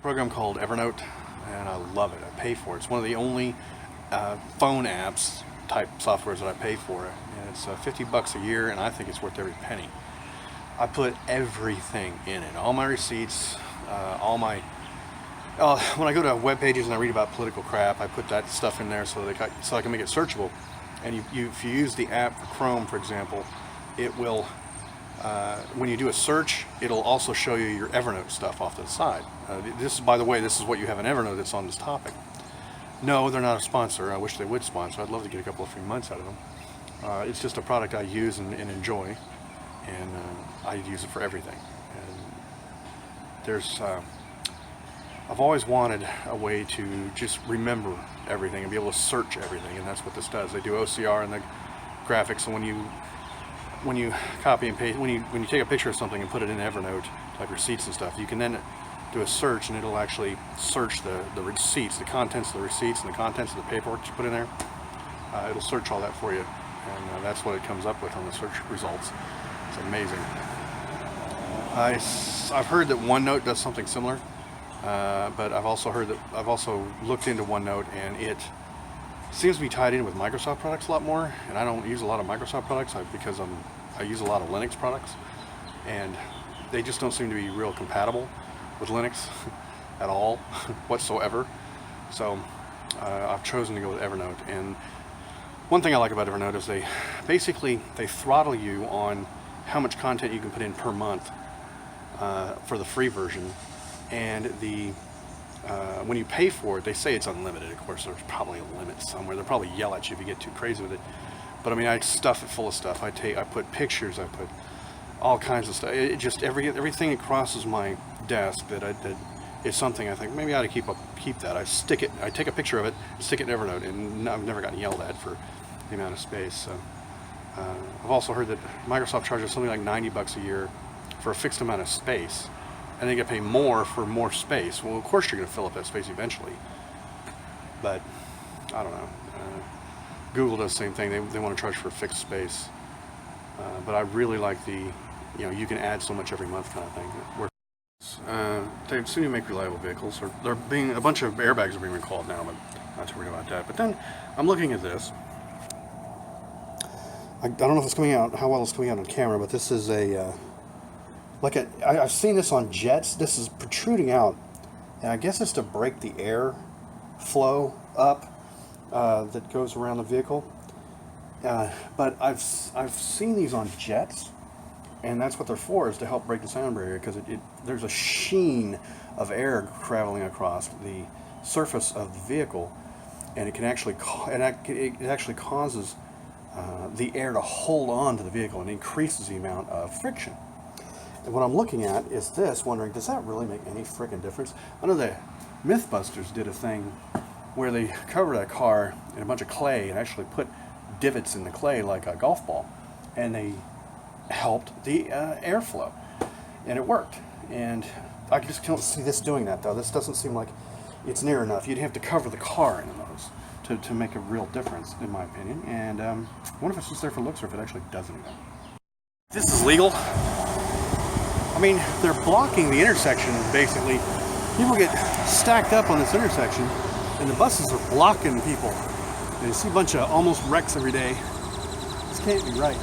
Program called Evernote, and I love it. I pay for it. It's one of the only phone apps type softwares that I pay for, and it's $50 a year, and I think it's worth every penny. I put everything in it, all my receipts, all my when I go to web pages and I read about political crap, I put that stuff in there so I can make it searchable. And if you use the app for Chrome, for example, it will when you do a search, it'll also show you your Evernote stuff off to the side. This is, by the way, this is what you have in Evernote that's on this topic. No, they're not a sponsor. I wish they would sponsor. I'd love to get a couple of free months out of them. It's just a product I use and enjoy, and I use it for everything. And I've always wanted a way to just remember everything and be able to search everything, and that's what this does. They do OCR and the graphics, and when you copy and paste, when you take a picture of something and put it in Evernote, like receipts and stuff, you can then do a search, and it'll actually search the receipts, the contents of the receipts and the contents of the paperwork you put in there. It'll search all that for you, and that's what it comes up with on the search results. It's amazing. I've heard that OneNote does something similar, but I've also looked into OneNote, and it seems to be tied in with Microsoft products a lot more, and I don't use a lot of Microsoft products because I use a lot of Linux products, and they just don't seem to be real compatible with Linux at all whatsoever. So I've chosen to go with Evernote. And one thing I like about Evernote is they throttle you on how much content you can put in per month for the free version, and when you pay for it, they say it's unlimited. Of course, there's probably a limit somewhere. They'll probably yell at you if you get too crazy with it. But I mean, I stuff it full of stuff. I put pictures. I put all kinds of stuff. It just everything that crosses my desk that is something I think maybe I ought to keep that. I take a picture of it, stick it in Evernote, and I've never gotten yelled at for the amount of space. So I've also heard that Microsoft charges something like $90 a year for a fixed amount of space, and they get paid more for more space. Well, of course you're going to fill up that space eventually, but I don't know. Google does the same thing. They want to charge for a fixed space, but I really like you can add so much every month kind of thing. They seem to make reliable vehicles. A bunch of airbags are being recalled now, but not too worried about that. But then I'm looking at this. I don't know if it's coming out, how well it's coming out on camera, but this is I've seen this on jets. This is protruding out, and I guess it's to break the air flow up that goes around the vehicle. But I've seen these on jets, and that's what they're for, is to help break the sound barrier, because there's a sheen of air traveling across the surface of the vehicle, and it actually causes the air to hold on to the vehicle and increases the amount of friction. And what I'm looking at is this, wondering, does that really make any freaking difference? I know the Mythbusters did a thing where they covered a car in a bunch of clay and actually put divots in the clay like a golf ball, and they helped the airflow, and it worked. And I just don't see this doing that, though. This doesn't seem like it's near enough. You'd have to cover the car in those to make a real difference, in my opinion. And I wonder if it's just there for looks or if it actually does anything. This is legal. I mean, they're blocking the intersection, basically. People get stacked up on this intersection, and the buses are blocking people. And you see a bunch of almost wrecks every day. This can't be right.